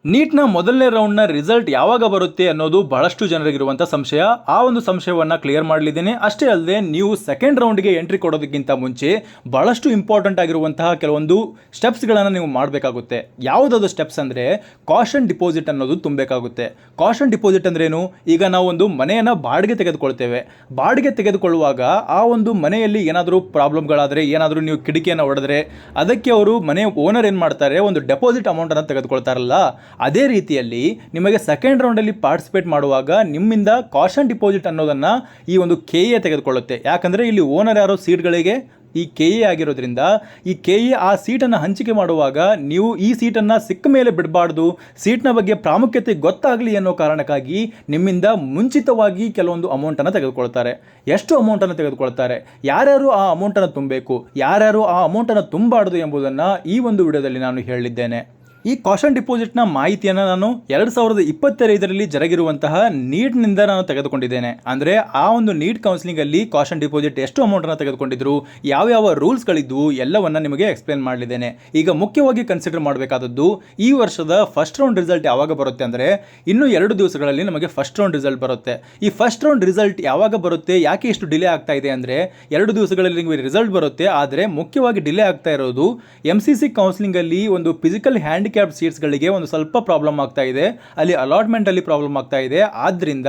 ನೀಟ್ನ ಮೊದಲನೇ ರೌಂಡ್ನ ರಿಸಲ್ಟ್ ಯಾವಾಗ ಬರುತ್ತೆ ಅನ್ನೋದು ಬಹಳಷ್ಟು ಜನರಿಗಿರುವಂಥ ಸಂಶಯ. ಆ ಒಂದು ಸಂಶಯವನ್ನು ಕ್ಲಿಯರ್ ಮಾಡಲಿದ್ದೇನೆ. ಅಷ್ಟೇ ಅಲ್ಲದೆ ನೀವು ಸೆಕೆಂಡ್ ರೌಂಡ್ಗೆ ಎಂಟ್ರಿ ಕೊಡೋದಕ್ಕಿಂತ ಮುಂಚೆ ಬಹಳಷ್ಟು ಇಂಪಾರ್ಟೆಂಟ್ ಆಗಿರುವಂತಹ ಕೆಲವೊಂದು ಸ್ಟೆಪ್ಸ್ಗಳನ್ನು ನೀವು ಮಾಡಬೇಕಾಗುತ್ತೆ. ಯಾವುದಾದ್ರು ಸ್ಟೆಪ್ಸ್ ಅಂದರೆ ಕಾಷನ್ ಡಿಪಾಸಿಟ್ ಅನ್ನೋದು ತುಂಬಬೇಕಾಗುತ್ತೆ. ಕಾಷನ್ ಡಿಪಾಸಿಟ್ ಅಂದ್ರೇನು? ಈಗ ನಾವು ಒಂದು ಮನೆಯನ್ನು ಬಾಡಿಗೆ ತೆಗೆದುಕೊಳ್ತೇವೆ. ಬಾಡಿಗೆ ತೆಗೆದುಕೊಳ್ಳುವಾಗ ಆ ಒಂದು ಮನೆಯಲ್ಲಿ ಏನಾದರೂ ಪ್ರಾಬ್ಲಮ್ಗಳಾದರೆ, ಏನಾದರೂ ನೀವು ಕಿಟಕಿಯನ್ನು ಹೊಡೆದ್ರೆ ಅದಕ್ಕೆ ಅವರು ಮನೆ ಓನರ್ ಏನು ಮಾಡ್ತಾರೆ, ಒಂದು ಡೆಪಾಸಿಟ್ ಅಮೌಂಟನ್ನು ತೆಗೆದುಕೊಳ್ತಾರಲ್ಲ, ಅದೇ ರೀತಿಯಲ್ಲಿ ನಿಮಗೆ ಸೆಕೆಂಡ್ ರೌಂಡಲ್ಲಿ ಪಾರ್ಟಿಸಿಪೇಟ್ ಮಾಡುವಾಗ ನಿಮ್ಮಿಂದ ಕಾಷನ್ ಡಿಪಾಸಿಟ್ ಅನ್ನೋದನ್ನು ಈ ಒಂದು KA ತೆಗೆದುಕೊಳ್ಳುತ್ತೆ. ಯಾಕಂದರೆ ಇಲ್ಲಿ ಓನರ್ ಯಾರೋ ಸೀಟ್ಗಳಿಗೆ ಈ KA ಆಗಿರೋದ್ರಿಂದ ಈ KA ಆ ಸೀಟನ್ನು ಹಂಚಿಕೆ ಮಾಡುವಾಗ ನೀವು ಈ ಸೀಟನ್ನು ಸಿಕ್ಕ ಮೇಲೆ ಬಿಡಬಾರ್ದು, ಸೀಟ್ನ ಬಗ್ಗೆ ಪ್ರಾಮುಖ್ಯತೆ ಗೊತ್ತಾಗಲಿ ಅನ್ನೋ ಕಾರಣಕ್ಕಾಗಿ ನಿಮ್ಮಿಂದ ಮುಂಚಿತವಾಗಿ ಕೆಲವೊಂದು ಅಮೌಂಟನ್ನು ತೆಗೆದುಕೊಳ್ತಾರೆ. ಎಷ್ಟು ಅಮೌಂಟನ್ನು ತೆಗೆದುಕೊಳ್ತಾರೆ, ಯಾರ್ಯಾರು ಆ ಅಮೌಂಟನ್ನು ತುಂಬಬೇಕು, ಯಾರ್ಯಾರು ಆ ಅಮೌಂಟನ್ನು ತುಂಬಬಾರ್ದು ಎಂಬುದನ್ನು ಈ ಒಂದು ವಿಡಿಯೋದಲ್ಲಿ ನಾನು ಹೇಳಿದ್ದೇನೆ. ಈ ಕಾಷನ್ ಡಿಪಾಸಿಟ್ನ ಮಾಹಿತಿಯನ್ನು ನಾನು 2025ರಲ್ಲಿ ಜರುಗಿರುವಂತಹ ನೀಟ್ನಿಂದ ನಾನು ತೆಗೆದುಕೊಂಡಿದ್ದೇನೆ. ಅಂದರೆ ಆ ಒಂದು ನೀಟ್ ಕೌನ್ಸಿಲಿಂಗಲ್ಲಿ ಕಾಷನ್ ಡಿಪಾಸಿಟ್ ಎಷ್ಟು ಅಮೌಂಟನ್ನು ತೆಗೆದುಕೊಂಡಿದ್ರು, ಯಾವ್ಯಾವ ರೂಲ್ಸ್ಗಳಿದ್ವು ಎಲ್ಲವನ್ನು ನಿಮಗೆ ಎಕ್ಸ್ಪ್ಲೇನ್ ಮಾಡಲಿದ್ದೇನೆ. ಈಗ ಮುಖ್ಯವಾಗಿ ಕನ್ಸಿಡರ್ ಮಾಡಬೇಕಾದದ್ದು ಈ ವರ್ಷದ ಫಸ್ಟ್ ರೌಂಡ್ ರಿಸಲ್ಟ್ ಯಾವಾಗ ಬರುತ್ತೆ ಅಂದರೆ ಇನ್ನೂ 2 ದಿವಸಗಳಲ್ಲಿ ನಮಗೆ ಫಸ್ಟ್ ರೌಂಡ್ ರಿಸಲ್ಟ್ ಬರುತ್ತೆ. ಈ ಫಸ್ಟ್ ರೌಂಡ್ ರಿಸಲ್ಟ್ ಯಾವಾಗ ಬರುತ್ತೆ, ಯಾಕೆ ಇಷ್ಟು ಡಿಲೇ ಆಗ್ತಾ ಇದೆ ಅಂದರೆ 2 ದಿವಸಗಳಲ್ಲಿ ನಿಮಗೆ ರಿಸಲ್ಟ್ ಬರುತ್ತೆ. ಆದರೆ ಮುಖ್ಯವಾಗಿ ಡಿಲೇ ಆಗ್ತಾ ಇರೋದು MCC ಕೌನ್ಸಿಲಿಂಗಲ್ಲಿ ಒಂದು ಫಿಸಿಕಲ್ ಹ್ಯಾಂಡಿಕ್ಯಾಪ್ ಸೀಟ್ಸ್ಗಳಿಗೆ ಒಂದು ಸ್ವಲ್ಪ ಪ್ರಾಬ್ಲಮ್ ಆಗ್ತಾ ಇದೆ, ಅಲ್ಲಿ ಅಲಾಟ್ಮೆಂಟಲ್ಲಿ ಪ್ರಾಬ್ಲಮ್ ಆಗ್ತಾ ಇದೆ. ಆದ್ದರಿಂದ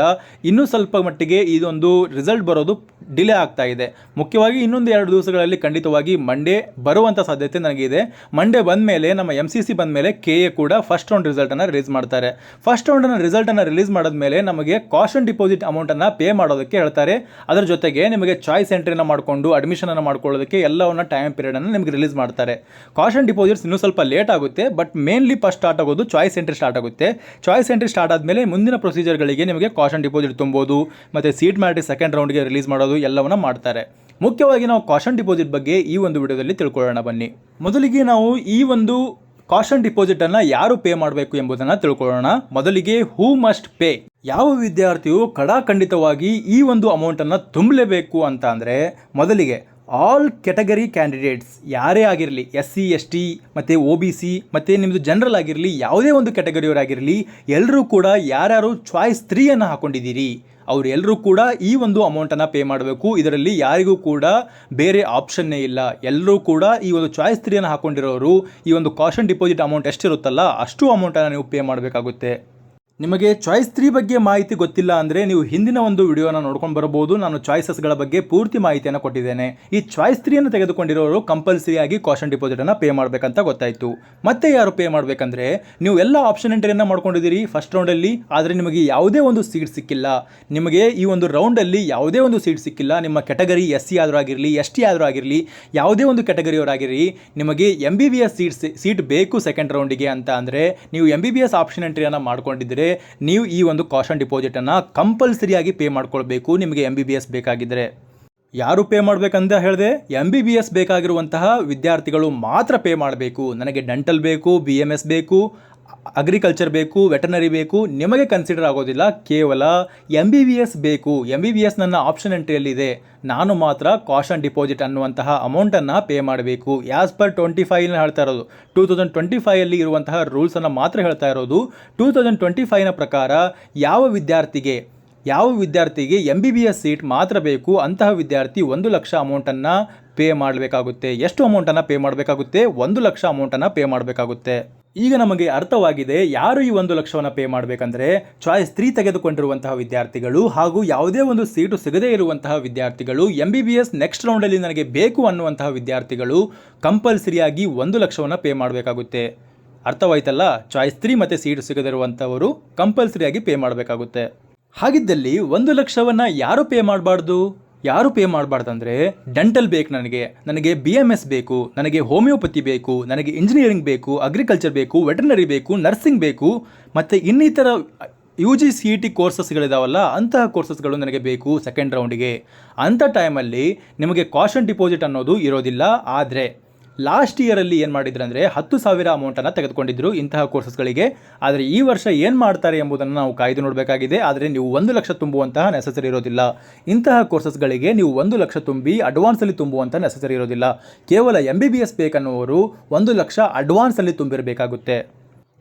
ಇನ್ನೂ ಸ್ವಲ್ಪ ಮಟ್ಟಿಗೆ ಇದೊಂದು ರಿಸಲ್ಟ್ ಬರೋದು ಡಿಲೇ ಆಗ್ತಾ ಇದೆ. ಮುಖ್ಯವಾಗಿ ಇನ್ನೊಂದು 2 ದಿವಸಗಳಲ್ಲಿ ಖಂಡಿತವಾಗಿ ಮಂಡೇ ಬರುವಂಥ ಸಾಧ್ಯತೆ ನನಗಿದೆ. ಮಂಡೇ ಬಂದ ಮೇಲೆ ನಮ್ಮ MCC ಬಂದ ಮೇಲೆ KA ಕೂಡ ಫಸ್ಟ್ ರೌಂಡ್ ರಿಸಲ್ಟನ್ನು ರಿಲೀಸ್ ಮಾಡ್ತಾರೆ. ಫಸ್ಟ್ ರೌಂಡನ್ನು ರಿಸಲ್ಟನ್ನು ರಿಲೀಸ್ ಮಾಡಿದ್ಮೇಲೆ ನಮಗೆ ಕಾಷನ್ ಡಿಪಾಸಿಟ್ ಅಮೌಂಟನ್ನು ಪೇ ಮಾಡೋದಕ್ಕೆ ಹೇಳ್ತಾರೆ. ಅದರ ಜೊತೆಗೆ ನಿಮಗೆ ಚಾಯ್ಸ್ ಎಂಟ್ರಿನ ಮಾಡಿಕೊಂಡು ಅಡ್ಮಿಷನನ್ನು ಮಾಡ್ಕೊಳ್ಳೋದಕ್ಕೆ ಎಲ್ಲವನ್ನ ಟೈಮ್ ಪೀರಿಯಡನ್ನು ನಿಮಗೆ ರಿಲೀಸ್ ಮಾಡ್ತಾರೆ. ಕಾಷನ್ ಡಿಪಾಸಿಟ್ಸ್ ಇನ್ನೂ ಸ್ವಲ್ಪ ಲೇಟ್ ಆಗುತ್ತೆ, ಬಟ್ ಮೇನ್ಲಿ ಫಸ್ಟ್ ಸ್ಟಾರ್ಟ್ ಆಗೋದು ಚಾಯ್ಸ್ ಎಂಟ್ರಿ ಸ್ಟಾರ್ಟ್ ಆಗುತ್ತೆ. ಚಾಯ್ಸ್ ಎಂಟ್ರಿ ಸ್ಟಾರ್ಟ್ ಆದಮೇಲೆ ಮುಂದಿನ ಪ್ರೊಸೀಜರ್ಗಳಿಗೆ ನಿಮಗೆ ಕಾಷನ್ ಡಿಪಾಸಿಟ್ ತುಂಬೋದು ಮತ್ತು ಸೀಟ್ ಮ್ಯಾಟ್ರಿ ಸೆಕೆಂಡ್ ರೌಂಡ್ಗೆ ರಿಲೀಸ್ ಮಾಡೋದು ಎಲ್ಲವನ್ನ ಮಾಡ್ತಾರೆ. ಮುಖ್ಯವಾಗಿ ನಾವು ಕಾಷನ್ ಡಿಪಾಸಿಟ್ ಬಗ್ಗೆ ಈ ಒಂದು ವಿಡಿಯೋದಲ್ಲಿ ತಿಳ್ಕೊಳ್ಳೋಣ ಬನ್ನಿ. ಮೊದಲಿಗೆ ನಾವು ಈ ಒಂದು ಕಾಷನ್ ಡಿಪಾಸಿಟನ್ನು ಯಾರು ಪೇ ಮಾಡಬೇಕು ಎಂಬುದನ್ನು ತಿಳ್ಕೊಳ್ಳೋಣ. ಮೊದಲಿಗೆ ಹೂ ಮಸ್ಟ್ ಪೇ, ಯಾವ ವಿದ್ಯಾರ್ಥಿಯು ಖಂಡಿತವಾಗಿ ಈ ಒಂದು ಅಮೌಂಟನ್ನು ತುಂಬಲೇಬೇಕು ಅಂತ ಅಂದರೆ ಮೊದಲಿಗೆ ಆಲ್ ಕೆಟಗರಿ ಕ್ಯಾಂಡಿಡೇಟ್ಸ್ ಯಾರೇ ಆಗಿರಲಿ, SC ST ಮತ್ತು OBC ಮತ್ತು ನಿಮ್ಮದು ಜನರಲ್ ಆಗಿರಲಿ, ಯಾವುದೇ ಒಂದು ಕೆಟಗರಿಯವರಾಗಿರಲಿ, ಎಲ್ಲರೂ ಕೂಡ ಯಾರ್ಯಾರು ಚಾಯ್ಸ್ 3 ಹಾಕ್ಕೊಂಡಿದ್ದೀರಿ ಅವರೆಲ್ಲರೂ ಕೂಡ ಈ ಒಂದು ಅಮೌಂಟನ್ನು ಪೇ ಮಾಡಬೇಕು. ಇದರಲ್ಲಿ ಯಾರಿಗೂ ಕೂಡ ಬೇರೆ ಆಪ್ಷನ್ನೇ ಇಲ್ಲ. ಎಲ್ಲರೂ ಕೂಡ ಈ ಒಂದು ಚಾಯ್ಸ್ 3 ಹಾಕ್ಕೊಂಡಿರೋರು ಈ ಒಂದು ಕಾಷನ್ ಡಿಪಾಸಿಟ್ ಅಮೌಂಟ್ ಎಷ್ಟಿರುತ್ತಲ್ಲ ಅಷ್ಟು ಅಮೌಂಟನ್ನು ನೀವು ಪೇ ಮಾಡಬೇಕಾಗುತ್ತೆ. ನಿಮಗೆ ಚಾಯ್ಸ್ 3 ಬಗ್ಗೆ ಮಾಹಿತಿ ಗೊತ್ತಿಲ್ಲ ಅಂದರೆ ನೀವು ಹಿಂದಿನ ಒಂದು ವಿಡಿಯೋನ ನೋಡ್ಕೊಂಡು ಬರಬಹುದು. ನಾನು ಚಾಯ್ಸಸ್ಗಳ ಬಗ್ಗೆ ಪೂರ್ತಿ ಮಾಹಿತಿಯನ್ನು ಕೊಟ್ಟಿದ್ದೇನೆ. ಈ ಚಾಯ್ಸ್ 3 ತೆಗೆದುಕೊಂಡಿರೋರು ಕಂಪಲ್ಸರಿಯಾಗಿ ಕಾಷನ್ ಡಿಪಾಸಿಟನ್ನು ಪೇ ಮಾಡಬೇಕಂತ ಗೊತ್ತಾಯಿತು. ಮತ್ತೆ ಯಾರು ಪೇ ಮಾಡಬೇಕಂದ್ರೆ, ನೀವು ಎಲ್ಲ ಆಪ್ಷನ್ ಎಂಟ್ರಿಯನ್ನು ಮಾಡ್ಕೊಂಡಿದ್ದೀರಿ ಫಸ್ಟ್ ರೌಂಡಲ್ಲಿ, ಆದರೆ ನಿಮಗೆ ಯಾವುದೇ ಒಂದು ಸೀಟ್ ಸಿಕ್ಕಿಲ್ಲ, ನಿಮಗೆ ಈ ಒಂದು ರೌಂಡಲ್ಲಿ ಯಾವುದೇ ಒಂದು ಸೀಟ್ ಸಿಕ್ಕಿಲ್ಲ. ನಿಮ್ಮ ಕೆಟಗರಿ SC ಆದರೂ ಆಗಿರಲಿ, ST ಆದರೂ ಆಗಿರಲಿ, ಯಾವುದೇ ಒಂದು ಕೆಟಗರಿಯವರಾಗಿರಲಿ, ನಿಮಗೆ MBBS ಸೀಟ್ ಬೇಕು ಸೆಕೆಂಡ್ ರೌಂಡಿಗೆ ಅಂತ ಅಂದರೆ ನೀವು MBBS ಆಪ್ಷನ್ ಎಂಟ್ರಿಯನ್ನು ಮಾಡ್ಕೊಂಡಿದ್ದರೆ ನೀವು ಈ ಒಂದು ಕಾಷನ್ ಡಿಪಾಸಿಟನ್ನು ಕಂಪಲ್ಸರಿಯಾಗಿ ಪೇ ಮಾಡ್ಕೊಳ್ಬೇಕು. ನಿಮಗೆ MBBS ಬೇಕಾಗಿದ್ದರೆ ಯಾರು ಪೇ ಮಾಡಬೇಕಂತ ಹೇಳಿದೆ, MBBS ಬೇಕಾಗಿರುವಂತಹ ವಿದ್ಯಾರ್ಥಿಗಳು ಮಾತ್ರ ಪೇ ಮಾಡಬೇಕು. ನನಗೆ ಡೆಂಟಲ್ ಬೇಕು, BMS ಬೇಕು, ಅಗ್ರಿಕಲ್ಚರ್ ಬೇಕು, ವೆಟರ್ನರಿ ಬೇಕು, ನಿಮಗೆ ಕನ್ಸಿಡರ್ ಆಗೋದಿಲ್ಲ. ಕೇವಲ MBBS ಬೇಕು, MBBS ನನ್ನ ಆಪ್ಷನ್ ಎಂಟ್ರಿಯಲ್ಲಿದೆ, ನಾನು ಮಾತ್ರ ಕಾಷನ್ ಡಿಪಾಸಿಟ್ ಅನ್ನುವಂತಹ ಅಮೌಂಟನ್ನು ಪೇ ಮಾಡಬೇಕು. ಆ್ಯಸ್ ಪರ್ 25 ಹೇಳ್ತಾ ಇರೋದು, 2025 ಇರುವಂತಹ ರೂಲ್ಸನ್ನು ಮಾತ್ರ ಹೇಳ್ತಾ ಇರೋದು. 2025 ಪ್ರಕಾರ ಯಾವ ವಿದ್ಯಾರ್ಥಿಗೆ MBBS ಸೀಟ್ ಮಾತ್ರ ಬೇಕು ಅಂತಹ ವಿದ್ಯಾರ್ಥಿ 1 ಲಕ್ಷ ಅಮೌಂಟನ್ನು ಪೇ ಮಾಡಬೇಕಾಗುತ್ತೆ. ಎಷ್ಟು ಅಮೌಂಟನ್ನು ಪೇ ಮಾಡಬೇಕಾಗುತ್ತೆ? 1 ಲಕ್ಷ ಅಮೌಂಟನ್ನು ಪೇ ಮಾಡಬೇಕಾಗುತ್ತೆ. ಈಗ ನಮಗೆ ಅರ್ಥವಾಗಿದೆ ಯಾರು ಈ 1 ಲಕ್ಷವನ್ನು ಪೇ ಮಾಡಬೇಕಂದ್ರೆ ಚಾಯ್ಸ್ 3 ತೆಗೆದುಕೊಂಡಿರುವಂತಹ ವಿದ್ಯಾರ್ಥಿಗಳು ಹಾಗೂ ಯಾವುದೇ ಒಂದು ಸೀಟು ಸಿಗದೇ ಇರುವಂತಹ ವಿದ್ಯಾರ್ಥಿಗಳು, MBBS ನೆಕ್ಸ್ಟ್ ರೌಂಡಲ್ಲಿ ನನಗೆ ಬೇಕು ಅನ್ನುವಂತಹ ವಿದ್ಯಾರ್ಥಿಗಳು ಕಂಪಲ್ಸರಿಯಾಗಿ 1 ಲಕ್ಷವನ್ನು ಪೇ ಮಾಡಬೇಕಾಗುತ್ತೆ. ಅರ್ಥವಾಯ್ತಲ್ಲ? ಚಾಯ್ಸ್ 3 ಮತ್ತು ಸೀಟು ಸಿಗದಿರುವಂಥವರು ಕಂಪಲ್ಸರಿಯಾಗಿ ಪೇ ಮಾಡಬೇಕಾಗುತ್ತೆ. ಹಾಗಿದ್ದಲ್ಲಿ 1 ಲಕ್ಷವನ್ನು ಯಾರು ಪೇ ಮಾಡಬಾರ್ದಂದರೆ ಡೆಂಟಲ್ ಬೇಕು, ನನಗೆ BMS ಬೇಕು, ನನಗೆ ಹೋಮಿಯೋಪತಿ ಬೇಕು, ನನಗೆ ಇಂಜಿನಿಯರಿಂಗ್ ಬೇಕು, ಅಗ್ರಿಕಲ್ಚರ್ ಬೇಕು, ವೆಟರ್ನರಿ ಬೇಕು, ನರ್ಸಿಂಗ್ ಬೇಕು ಮತ್ತು ಇನ್ನಿತರ UG CET ಕೋರ್ಸಸ್ಗಳಿದಾವಲ್ಲ ಅಂತಹ ಕೋರ್ಸಸ್ಗಳು ನನಗೆ ಬೇಕು ಸೆಕೆಂಡ್ ರೌಂಡಿಗೆ. ಅಂಥ ಟೈಮಲ್ಲಿ ನಿಮಗೆ ಕಾಷನ್ ಡಿಪಾಸಿಟ್ ಅನ್ನೋದು ಇರೋದಿಲ್ಲ. ಆದರೆ ಲಾಸ್ಟ್ ಇಯರಲ್ಲಿ ಏನು ಮಾಡಿದ್ರು ಅಂದರೆ 10,000 ಅಮೌಂಟನ್ನು ತೆಗೆದುಕೊಂಡಿದ್ರು ಇಂತಹ ಕೋರ್ಸಸ್ಗಳಿಗೆ. ಆದರೆ ಈ ವರ್ಷ ಏನು ಮಾಡ್ತಾರೆ ಎಂಬುದನ್ನು ನಾವು ಕಾಯ್ದು ನೋಡಬೇಕಾಗಿದೆ. ಆದರೆ ನೀವು 1 ಲಕ್ಷ ತುಂಬುವಂತಹ ನೆಸಸರಿ ಇರೋದಿಲ್ಲ. ಇಂತಹ ಕೋರ್ಸಸ್ಗಳಿಗೆ ನೀವು 1 ಲಕ್ಷ ತುಂಬಿ ಅಡ್ವಾನ್ಸಲ್ಲಿ ತುಂಬುವಂಥ ನೆಸಸರಿ ಇರೋದಿಲ್ಲ. ಕೇವಲ MBBS ಬೇಕನ್ನುವರು 1 ಲಕ್ಷ ಅಡ್ವಾನ್ಸಲ್ಲಿ ತುಂಬಿರಬೇಕಾಗುತ್ತೆ.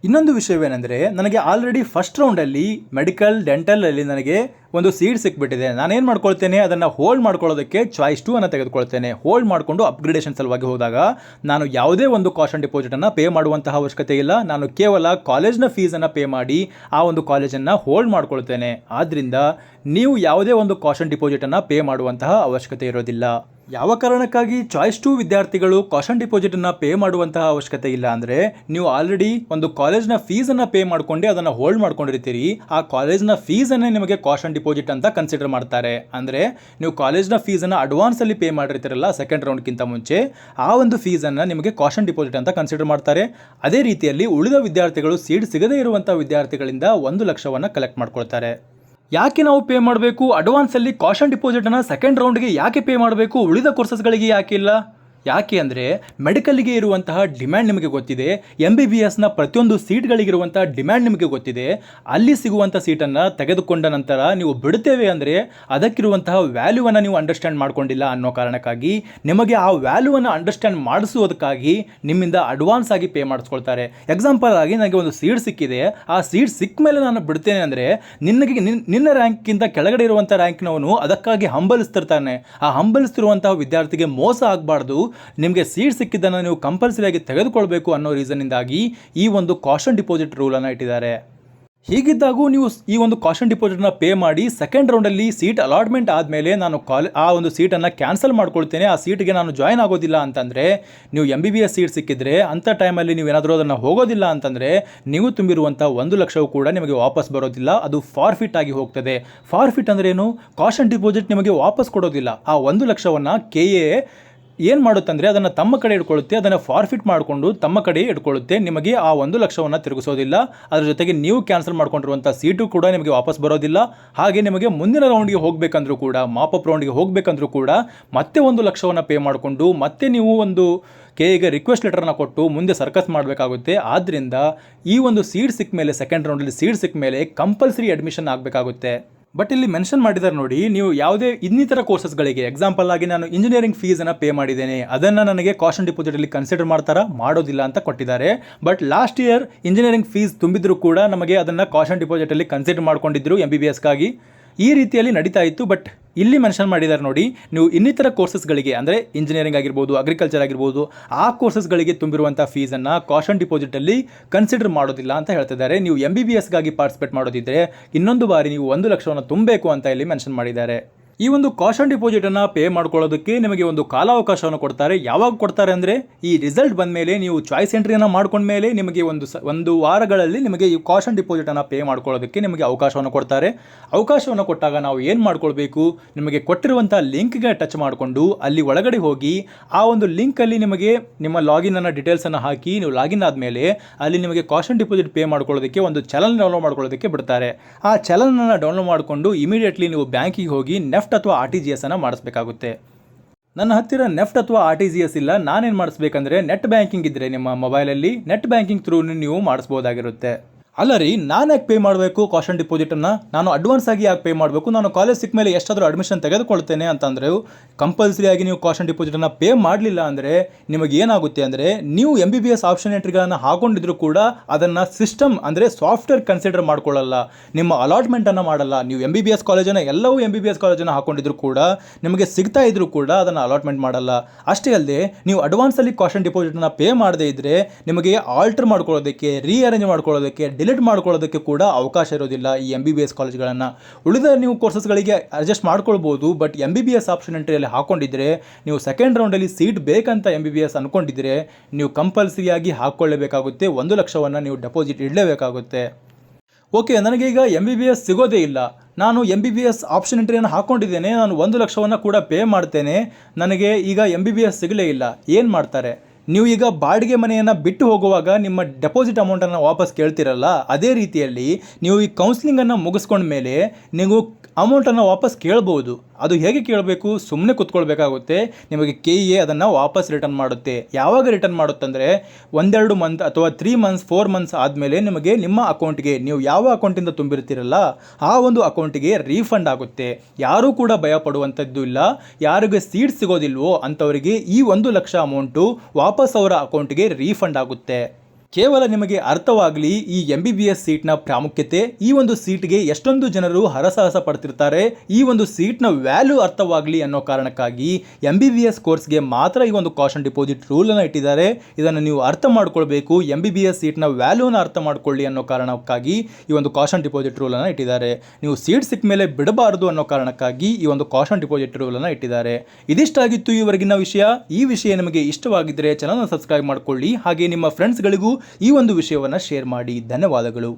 ಇನ್ನೊಂದು ವಿಷಯವೇನೆಂದರೆ, ನನಗೆ ಆಲ್ರೆಡಿ ಫಸ್ಟ್ ರೌಂಡಲ್ಲಿ ಮೆಡಿಕಲ್ ಡೆಂಟಲಲ್ಲಿ ನನಗೆ ಒಂದು ಸೀಟ್ ಸಿಕ್ಬಿಟ್ಟಿದೆ. ನಾನೇನು ಮಾಡ್ಕೊಳ್ತೇನೆ, ಅದನ್ನು ಹೋಲ್ಡ್ ಮಾಡ್ಕೊಳ್ಳೋದಕ್ಕೆ ಚಾಯ್ಸ್ 2 ಅನ್ನು ತೆಗೆದುಕೊಳ್ತೇನೆ. ಹೋಲ್ಡ್ ಮಾಡಿಕೊಂಡು ಅಪ್ಗ್ರೇಡೇಷನ್ ಸಲುವಾಗಿ ಹೋದಾಗ ನಾನು ಯಾವುದೇ ಒಂದು ಕಾಷನ್ ಡಿಪಾಸಿಟನ್ನು ಪೇ ಮಾಡುವಂತಹ ಅವಶ್ಯಕತೆ ಇಲ್ಲ. ನಾನು ಕೇವಲ ಕಾಲೇಜ್ನ ಫೀಸನ್ನು ಪೇ ಮಾಡಿ ಆ ಒಂದು ಕಾಲೇಜನ್ನು ಹೋಲ್ಡ್ ಮಾಡ್ಕೊಳ್ತೇನೆ. ಆದ್ದರಿಂದ ನೀವು ಯಾವುದೇ ಒಂದು ಕಾಷನ್ ಡಿಪಾಸಿಟನ್ನು ಪೇ ಮಾಡುವಂತಹ ಅವಶ್ಯಕತೆ ಇರೋದಿಲ್ಲ. ಯಾವ ಕಾರಣಕ್ಕಾಗಿ ಚಾಯ್ಸ್ 2 ವಿದ್ಯಾರ್ಥಿಗಳು ಕಾಷನ್ ಡಿಪಾಸಿಟನ್ನು ಪೇ ಮಾಡುವಂತಹ ಅವಶ್ಯಕತೆ ಇಲ್ಲ ಅಂದರೆ, ನೀವು ಆಲ್ರೆಡಿ ಒಂದು ಕಾಲೇಜ್ನ ಫೀಸನ್ನು ಪೇ ಮಾಡಿಕೊಂಡೆ ಅದನ್ನು ಹೋಲ್ಡ್ ಮಾಡ್ಕೊಂಡಿರ್ತೀರಿ. ಆ ಕಾಲೇಜ್ನ ಫೀಸನ್ನೇ ನಿಮಗೆ ಕಾಷನ್ ಡಿಪಾಸಿಟ್ ಅಂತ ಕನ್ಸಿಡರ್ ಮಾಡ್ತಾರೆ. ಅಂದರೆ ನೀವು ಕಾಲೇಜ್ನ ಫೀಸನ್ನು ಅಡ್ವಾನ್ಸಲ್ಲಿ ಪೇ ಮಾಡಿರ್ತೀರಲ್ಲ ಸೆಕೆಂಡ್ ರೌಂಡ್ಗಿಂತ ಮುಂಚೆ, ಆ ಒಂದು ಫೀಸನ್ನು ನಿಮಗೆ ಕಾಷನ್ ಡಿಪಾಸಿಟ್ ಅಂತ ಕನ್ಸಿಡರ್ ಮಾಡ್ತಾರೆ. ಅದೇ ರೀತಿಯಲ್ಲಿ ಉಳಿದ ವಿದ್ಯಾರ್ಥಿಗಳು ಸೀಟ್ ಸಿಗದೇ ಇರುವಂಥ ವಿದ್ಯಾರ್ಥಿಗಳಿಂದ 1 ಲಕ್ಷವನ್ನು ಕಲೆಕ್ಟ್ ಮಾಡ್ಕೊಳ್ತಾರೆ. ಯಾಕೆ ನಾವು ಪೇ ಮಾಡಬೇಕು? ಅಡ್ವಾನ್ಸಲ್ಲಿ ಕಾಷನ್ ಡಿಪಾಸಿಟನ್ನು ಸೆಕೆಂಡ್ ರೌಂಡ್ಗೆ ಯಾಕೆ ಪೇ ಮಾಡಬೇಕು? ಉಳಿದ ಕೋರ್ಸಸ್ಗಳಿಗೆ ಯಾಕೆ ಇಲ್ಲ? ಯಾಕೆ ಅಂದರೆ ಮೆಡಿಕಲ್ಗೆ ಇರುವಂತಹ ಡಿಮ್ಯಾಂಡ್ ನಿಮಗೆ ಗೊತ್ತಿದೆ. MBBSನ ಪ್ರತಿಯೊಂದು ಸೀಟ್ಗಳಿಗಿರುವಂತಹ ಡಿಮ್ಯಾಂಡ್ ನಿಮಗೆ ಗೊತ್ತಿದೆ. ಅಲ್ಲಿ ಸಿಗುವಂಥ ಸೀಟನ್ನು ತೆಗೆದುಕೊಂಡ ನಂತರ ನೀವು ಬಿಡುತ್ತೇವೆ ಅಂದರೆ ಅದಕ್ಕಿರುವಂತಹ ವ್ಯಾಲ್ಯೂವನ್ನು ನೀವು ಅಂಡರ್ಸ್ಟ್ಯಾಂಡ್ ಮಾಡ್ಕೊಂಡಿಲ್ಲ ಅನ್ನೋ ಕಾರಣಕ್ಕಾಗಿ ನಿಮಗೆ ಆ ವ್ಯಾಲ್ಯೂವನ್ನು ಅಂಡರ್ಸ್ಟ್ಯಾಂಡ್ ಮಾಡಿಸುವುದಕ್ಕಾಗಿ ನಿಮ್ಮಿಂದ ಅಡ್ವಾನ್ಸ್ ಆಗಿ ಪೇ ಮಾಡಿಸ್ಕೊಳ್ತಾರೆ. ಎಕ್ಸಾಂಪಲ್ ಆಗಿ ನನಗೆ ಒಂದು ಸೀಟ್ ಸಿಕ್ಕಿದೆ, ಆ ಸೀಟ್ ಸಿಕ್ಕ ಮೇಲೆ ನಾನು ಬಿಡ್ತೇನೆ ಅಂದರೆ ನಿನ್ನ ರ್ಯಾಂಕ್ಗಿಂತ ಕೆಳಗಡೆ ಇರುವಂಥ ರ್ಯಾಂಕ್ನವನು ಅದಕ್ಕಾಗಿ ಹಂಬಲಿಸ್ತಿರ್ತಾನೆ. ಆ ಹಂಬಲಿಸ್ತಿರುವಂತಹ ವಿದ್ಯಾರ್ಥಿಗೆ ಮೋಸ ಆಗಬಾರ್ದು, ನಿಮಗೆ ಸೀಟ್ ಸಿಕ್ಕಿದ್ದನ್ನು ನೀವು ಕಂಪಲ್ಸರಿಯಾಗಿ ತೆಗೆದುಕೊಳ್ಬೇಕು ಅನ್ನೋ ರೀಸನ್ನಿಂದಾಗಿ ಈ ಒಂದು ಕಾಷನ್ ಡಿಪಾಸಿಟ್ ರೂಲನ್ನು ಇಟ್ಟಿದ್ದಾರೆ. ಹೀಗಿದ್ದಾಗೂ ನೀವು ಈ ಒಂದು ಕಾಷನ್ ಡಿಪಾಸಿಟನ್ನು ಪೇ ಮಾಡಿ ಸೆಕೆಂಡ್ ರೌಂಡಲ್ಲಿ ಸೀಟ್ ಅಲಾಟ್ಮೆಂಟ್ ಆದಮೇಲೆ ನಾನು ಆ ಒಂದು ಸೀಟನ್ನು ಕ್ಯಾನ್ಸಲ್ ಮಾಡ್ಕೊಳ್ತೇನೆ, ಆ ಸೀಟ್ಗೆ ನಾನು ಜಾಯ್ನ್ ಆಗೋದಿಲ್ಲ ಅಂತಂದರೆ, ನೀವು MBBS ಸೀಟ್ ಸಿಕ್ಕಿದ್ರೆ ಅಂಥ ಟೈಮಲ್ಲಿ ನೀವೇನಾದರೂ ಅದನ್ನು ಹೋಗೋದಿಲ್ಲ ಅಂತಂದರೆ ನೀವು ತುಂಬಿರುವಂಥ 1 ಲಕ್ಷವೂ ಕೂಡ ನಿಮಗೆ ವಾಪಸ್ ಬರೋದಿಲ್ಲ. ಅದು ಫಾರ್ಫಿಟ್ ಆಗಿ ಹೋಗ್ತದೆ. ಫಾರ್ಫಿಟ್ ಅಂದ್ರೇನು? ಕಾಷನ್ ಡಿಪಾಸಿಟ್ ನಿಮಗೆ ವಾಪಸ್ ಕೊಡೋದಿಲ್ಲ. ಆ 1 ಲಕ್ಷವನ್ನು KA ಏನು ಮಾಡುತ್ತಂದರೆ ಅದನ್ನು ತಮ್ಮ ಕಡೆ ಇಟ್ಕೊಳ್ಳುತ್ತೆ, ಅದನ್ನು ಫಾರ್ಫಿಟ್ ಮಾಡಿಕೊಂಡು ತಮ್ಮ ಕಡೆ ಇಟ್ಕೊಳ್ಳುತ್ತೆ. ನಿಮಗೆ ಆ 1 ಲಕ್ಷವನ್ನು ತಿರುಗಿಸೋದಿಲ್ಲ. ಅದರ ಜೊತೆಗೆ ನೀವು ಕ್ಯಾನ್ಸಲ್ ಮಾಡ್ಕೊಂಡಿರುವಂಥ ಸೀಟು ಕೂಡ ನಿಮಗೆ ವಾಪಸ್ ಬರೋದಿಲ್ಲ. ಹಾಗೆ ನಿಮಗೆ ಮುಂದಿನ ರೌಂಡ್ಗೆ ಹೋಗಬೇಕಂದ್ರೂ ಕೂಡ, ಮಾಪಪ್ ರೌಂಡ್ಗೆ ಹೋಗಬೇಕಂದ್ರೂ ಕೂಡ ಮತ್ತೆ 1 ಲಕ್ಷವನ್ನು ಪೇ ಮಾಡಿಕೊಂಡು ಮತ್ತೆ ನೀವು ಒಂದು KAಗೆ ರಿಕ್ವೆಸ್ಟ್ ಲೆಟರ್ನ ಕೊಟ್ಟು ಮುಂದೆ ಸರ್ಕಸ್ ಮಾಡಬೇಕಾಗುತ್ತೆ. ಆದ್ದರಿಂದ ಈ ಒಂದು ಸೀಟ್ ಸಿಕ್ಕ ಮೇಲೆ, ಸೆಕೆಂಡ್ ರೌಂಡಲ್ಲಿ ಸೀಟ್ ಸಿಕ್ಕ ಮೇಲೆ ಕಂಪಲ್ಸರಿ ಅಡ್ಮಿಷನ್ ಆಗಬೇಕಾಗುತ್ತೆ. ಬಟ್ ಇಲ್ಲಿ ಮೆನ್ಷನ್ ಮಾಡಿದ್ದಾರೆ ನೋಡಿ, ನೀವು ಯಾವುದೇ ಇನ್ನಿತರ ಕೋರ್ಸಸ್ಗಳಿಗೆ, ಎಕ್ಸಾಂಪಲ್ ಆಗಿ ನಾನು ಇಂಜಿನಿಯರಿಂಗ್ ಫೀಸನ್ನು ಪೇ ಮಾಡಿದ್ದೇನೆ, ಅದನ್ನು ನನಗೆ ಕಾಷನ್ ಡಿಪಾಸಿಟಲ್ಲಿ ಕನ್ಸಿಡರ್ ಮಾಡ್ತಾರಾ? ಮಾಡೋದಿಲ್ಲ ಅಂತ ಕೊಟ್ಟಿದ್ದಾರೆ. But last year engineering fees ತುಂಬಿದ್ರು ಕೂಡ ನಮಗೆ ಅದನ್ನು ಕಾಷನ್ ಡಿಪಾಸಿಟಲ್ಲಿ ಕನ್ಸಿಡರ್ ಮಾಡ್ಕೊಂಡಿದ್ರು MBBSಗಾಗಿ. ಈ ರೀತಿಯಲ್ಲಿ ನಡೀತಾ ಇತ್ತು. ಬಟ್ ಇಲ್ಲಿ ಮೆನ್ಷನ್ ಮಾಡಿದ್ದಾರೆ ನೋಡಿ, ನೀವು ಇನ್ನಿತರ ಕೋರ್ಸಸ್ಗಳಿಗೆ ಅಂದರೆ ಇಂಜಿನಿಯರಿಂಗ್ ಆಗಿರ್ಬೋದು, ಅಗ್ರಿಕಲ್ಚರ್ ಆಗಿರ್ಬೋದು, ಆ ಕೋರ್ಸಸ್ಗಳಿಗೆ ತುಂಬಿರುವಂಥ ಫೀಸನ್ನು ಕಾಷನ್ ಡಿಪಾಸಿಟಲ್ಲಿ ಕನ್ಸಿಡರ್ ಮಾಡೋದಿಲ್ಲ ಅಂತ ಹೇಳ್ತಿದ್ದಾರೆ. ನೀವು MBBSಗಾಗಿ ಪಾರ್ಟಿಸಿಪೇಟ್ ಮಾಡೋದಿದ್ದರೆ ಇನ್ನೊಂದು ಬಾರಿ ನೀವು 1 ಲಕ್ಷವನ್ನು ತುಂಬಬೇಕು ಅಂತ ಇಲ್ಲಿ ಮೆನ್ಷನ್ ಮಾಡಿದ್ದಾರೆ. ಈ ಒಂದು ಕಾಷನ್ ಡಿಪಾಸಿಟನ್ನು ಪೇ ಮಾಡ್ಕೊಳ್ಳೋದಕ್ಕೆ ನಿಮಗೆ ಒಂದು ಕಾಲಾವಕಾಶವನ್ನು ಕೊಡ್ತಾರೆ. ಯಾವಾಗ ಕೊಡ್ತಾರೆ ಅಂದರೆ, ಈ ರಿಸಲ್ಟ್ ಬಂದ ಮೇಲೆ ನೀವು ಚಾಯ್ಸ್ ಎಂಟ್ರಿಯನ್ನು ಮಾಡ್ಕೊಂಡ್ಮೇಲೆ ನಿಮಗೆ ಒಂದು ವಾರಗಳಲ್ಲಿ ನಿಮಗೆ ಈ ಕಾಷನ್ ಡಿಪಾಸಿಟನ್ನು ಪೇ ಮಾಡ್ಕೊಳ್ಳೋದಕ್ಕೆ ನಿಮಗೆ ಅವಕಾಶವನ್ನು ಕೊಡ್ತಾರೆ. ಅವಕಾಶವನ್ನು ಕೊಟ್ಟಾಗ ನಾವು ಏನು ಮಾಡ್ಕೊಳ್ಬೇಕು? ನಿಮಗೆ ಕೊಟ್ಟಿರುವಂಥ ಲಿಂಕ್ಗೆ ಟಚ್ ಮಾಡಿಕೊಂಡು ಅಲ್ಲಿ ಒಳಗಡೆ ಹೋಗಿ ಆ ಒಂದು ಲಿಂಕಲ್ಲಿ ನಿಮಗೆ ನಿಮ್ಮ ಲಾಗಿನನ್ನು ಡೀಟೇಲ್ಸನ್ನು ಹಾಕಿ ನೀವು ಲಾಗಿನ್ ಆದಮೇಲೆ ಅಲ್ಲಿ ನಿಮಗೆ ಕಾಷನ್ ಡಿಪಾಸಿಟ್ ಪೇ ಮಾಡ್ಕೊಳ್ಳೋದಕ್ಕೆ ಒಂದು ಚಲನ್ ಡೌನ್ಲೋಡ್ ಮಾಡ್ಕೊಳ್ಳೋದಕ್ಕೆ ಬಿಡ್ತಾರೆ. ಆ ಚಲನನ್ನು ಡೌನ್ಲೋಡ್ ಮಾಡಿಕೊಂಡು ಇಮಿಡಿಯೇಟ್ಲಿ ನೀವು ಬ್ಯಾಂಕಿಗೆ ಹೋಗಿ ನೆಫ್ಟ್ ಅಥವಾ RTGS ಅನ್ನು ಮಾಡಿಸ್ಬೇಕಾಗುತ್ತೆ. ನನ್ನ ಹತ್ತಿರ ನೆಫ್ಟ್ ಅಥವಾ RTGS ಇಲ್ಲ. ನಾನೇನು ಮಾಡಿಸ್ಬೇಕಂದ್ರೆ, ನೆಟ್ ಬ್ಯಾಂಕಿಂಗ್ ಇದ್ದರೆ ನಿಮ್ಮ ಮೊಬೈಲಲ್ಲಿ ನೆಟ್ ಬ್ಯಾಂಕಿಂಗ್ ಥ್ರೂ ನೀವು ಮಾಡಿಸ್ಬೋದಾಗಿರುತ್ತೆ. ಅಲ್ಲ ರೀ, ನಾನು ಯಾಕೆ ಪೇ ಮಾಡಬೇಕು ಕಾಷನ್ ಡಿಪಾಸಿಟನ್ನು? ನಾನು ಅಡ್ವಾನ್ಸ್ ಆಗಿ ಯಾಕೆ ಪೇ ಮಾಡಬೇಕು? ನಾನು ಕಾಲೇಜ್ ಸಿಕ್ಕ ಮೇಲೆ ಎಷ್ಟಾದರೂ ಅಡ್ಮಿಷನ್ ತೆಗೆದುಕೊಳ್ತೇನೆ ಅಂತಂದರೆ ಕಂಪಲ್ಸರಿಯಾಗಿ ನೀವು ಕಾಷನ್ ಡಿಪಾಸಿಟನ್ನು ಪೇ ಮಾಡಲಿಲ್ಲ ಅಂದರೆ ನಿಮಗೆ ಏನಾಗುತ್ತೆ ಅಂದರೆ, ನೀವು MBBS ಆಪ್ಷನ್ ಎಂಟ್ರಿಗಳನ್ನು ಹಾಕೊಂಡಿದ್ರು ಕೂಡ ಅದನ್ನು ಸಿಸ್ಟಮ್ ಅಂದರೆ ಸಾಫ್ಟ್ವೇರ್ ಕನ್ಸಿಡರ್ ಮಾಡ್ಕೊಳ್ಳಲ್ಲ, ನಿಮ್ಮ ಅಲಾಟ್ಮೆಂಟನ್ನು ಮಾಡಲ್ಲ. ನೀವು MBBS ಕಾಲೇಜನ್ನು ಎಲ್ಲವೂ MBBS ಕಾಲೇಜನ್ನು ಹಾಕೊಂಡಿದ್ರು ಕೂಡ ನಿಮಗೆ ಸಿಗ್ತಾ ಇದ್ರೂ ಕೂಡ ಅದನ್ನು ಅಲಾಟ್ಮೆಂಟ್ ಮಾಡಲ್ಲ. ಅಷ್ಟೇ ಅಲ್ಲದೆ ನೀವು ಅಡ್ವಾನ್ಸಲ್ಲಿ ಕಾಷನ್ ಡಿಪಾಸಿಟನ್ನು ಪೇ ಮಾಡದೇ ಇದ್ದರೆ ನಿಮಗೆ ಆಲ್ಟರ್ ಮಾಡ್ಕೊಳ್ಳೋದಕ್ಕೆ, ರೀಅರೇಂಜ್ ಮಾಡ್ಕೊಳ್ಳೋದಕ್ಕೆ, ಡಿಲೀಟ್ ಮಾಡ್ಕೊಳ್ಳೋದಕ್ಕೆ ಕೂಡ ಅವಕಾಶ ಇರೋದಿಲ್ಲ ಈ MBBS ಕಾಲೇಜ್ಗಳನ್ನು. ಉಳಿದ ನೀವು ಕೋರ್ಸಸ್ಗಳಿಗೆ ಅಡ್ಜಸ್ಟ್ ಮಾಡ್ಕೊಳ್ಬೋದು. ಬಟ್ MBBS ಆಪ್ಷನ್ ಎಂಟ್ರಿಯಲ್ಲಿ ಹಾಕೊಂಡಿದ್ರೆ, ನೀವು ಸೆಕೆಂಡ್ ರೌಂಡಲ್ಲಿ ಸೀಟ್ ಬೇಕಂತ MBBS ಅಂದ್ಕೊಂಡಿದ್ರೆ ನೀವು ಕಂಪಲ್ಸರಿಯಾಗಿ ಹಾಕ್ಕೊಳ್ಳೇಬೇಕಾಗುತ್ತೆ. 1 ಲಕ್ಷವನ್ನು ನೀವು ಡೆಪಾಸಿಟ್ ಇಡಲೇಬೇಕಾಗುತ್ತೆ. ಓಕೆ, ನನಗೆ ಈಗ MBBS ಸಿಗೋದೇ ಇಲ್ಲ, ನಾನು MBBS ಆಪ್ಷನ್ ಎಂಟ್ರಿಯನ್ನು ಹಾಕ್ಕೊಂಡಿದ್ದೇನೆ, ನಾನು 1 ಲಕ್ಷವನ್ನು ಕೂಡ ಪೇ ಮಾಡ್ತೇನೆ, ನನಗೆ ಈಗ MBBS ಸಿಗಲೇ ಇಲ್ಲ. ಏನು ಮಾಡ್ತಾರೆ? ನೀವು ಈಗ ಬಾಡಿಗೆ ಮನೆಯನ್ನು ಬಿಟ್ಟು ಹೋಗುವಾಗ ನಿಮ್ಮ ಡೆಪಾಸಿಟ್ ಅಮೌಂಟನ್ನು ವಾಪಸ್ ಕೇಳ್ತಿರಲ್ಲ, ಅದೇ ರೀತಿಯಲ್ಲಿ ನೀವು ಈ ಕೌನ್ಸಿಲಿಂಗನ್ನು ಮುಗಿಸ್ಕೊಂಡ ಮೇಲೆ ನೀವು ಅಮೌಂಟನ್ನು ವಾಪಸ್ ಕೇಳ್ಬೋದು. ಅದು ಹೇಗೆ ಕೇಳಬೇಕು? ಸುಮ್ಮನೆ ಕೂತ್ಕೊಳ್ಬೇಕಾಗುತ್ತೆ. ನಿಮಗೆ KA ಅದನ್ನು ವಾಪಸ್ ರಿಟರ್ನ್ ಮಾಡುತ್ತೆ. ಯಾವಾಗ ರಿಟರ್ನ್ ಮಾಡುತ್ತಂದರೆ 1-2 ಮಂತ್ ಅಥವಾ 3 ಮಂತ್ಸ್ 4 ಮಂತ್ಸ್ ಆದಮೇಲೆ ನಿಮಗೆ ನಿಮ್ಮ ಅಕೌಂಟ್ಗೆ, ನೀವು ಯಾವ ಅಕೌಂಟಿಂದ ತುಂಬಿರ್ತೀರಲ್ಲ ಆ ಒಂದು ಅಕೌಂಟಿಗೆ ರೀಫಂಡ್ ಆಗುತ್ತೆ. ಯಾರೂ ಕೂಡ ಭಯ ಪಡುವಂಥದ್ದು ಇಲ್ಲ. ಯಾರಿಗೆ ಸೀಟ್ ಸಿಗೋದಿಲ್ವೋ ಅಂಥವರಿಗೆ ಈ 1 ಲಕ್ಷ ಅಮೌಂಟು ವಾಪಸ್ ಅವರ ಅಕೌಂಟ್ಗೆ ರೀಫಂಡ್ ಆಗುತ್ತೆ. ಕೇವಲ ನಿಮಗೆ ಅರ್ಥವಾಗಲಿ ಈ MBBS ಸೀಟ್ನ ಪ್ರಾಮುಖ್ಯತೆ, ಈ ಒಂದು ಸೀಟ್ಗೆ ಎಷ್ಟೊಂದು ಜನರು ಹರಸಾಹಸ ಪಡ್ತಿರ್ತಾರೆ, ಈ ಒಂದು ಸೀಟ್ನ ವ್ಯಾಲ್ಯೂ ಅರ್ಥವಾಗಲಿ ಅನ್ನೋ ಕಾರಣಕ್ಕಾಗಿ MBBS ಕೋರ್ಸ್ಗೆ ಮಾತ್ರ ಈ ಒಂದು ಕಾಷನ್ ಡಿಪಾಸಿಟ್ ರೂಲನ್ನು ಇಟ್ಟಿದ್ದಾರೆ. ಇದನ್ನು ನೀವು ಅರ್ಥ ಮಾಡ್ಕೊಳ್ಬೇಕು. MBBS ಸೀಟ್ನ ವ್ಯಾಲ್ಯೂನ ಅರ್ಥ ಮಾಡ್ಕೊಳ್ಳಿ ಅನ್ನೋ ಕಾರಣಕ್ಕಾಗಿ ಈ ಒಂದು ಕಾಷನ್ ಡಿಪಾಸಿಟ್ ರೂಲನ್ನು ಇಟ್ಟಿದ್ದಾರೆ. ನೀವು ಸೀಟ್ ಸಿಕ್ಕ ಮೇಲೆ ಬಿಡಬಾರದು ಅನ್ನೋ ಕಾರಣಕ್ಕಾಗಿ ಈ ಒಂದು ಕಾಷನ್ ಡಿಪಾಸಿಟ್ ರೂಲನ್ನು ಇಟ್ಟಿದ್ದಾರೆ. ಇದಿಷ್ಟಾಗಿತ್ತು ಈವರೆಗಿನ ವಿಷಯ. ಈ ವಿಷಯ ನಿಮಗೆ ಇಷ್ಟವಾಗಿದ್ದರೆ ಚಾನಲ್ನ ಸಬ್ಸ್ಕ್ರೈಬ್ ಮಾಡ್ಕೊಳ್ಳಿ. ಹಾಗೆ ನಿಮ್ಮ ಫ್ರೆಂಡ್ಸ್ಗಳಿಗೂ ಈ ಒಂದು ವಿಷಯವನ್ನು ಶೇರ್ ಮಾಡಿ. ಧನ್ಯವಾದಗಳು.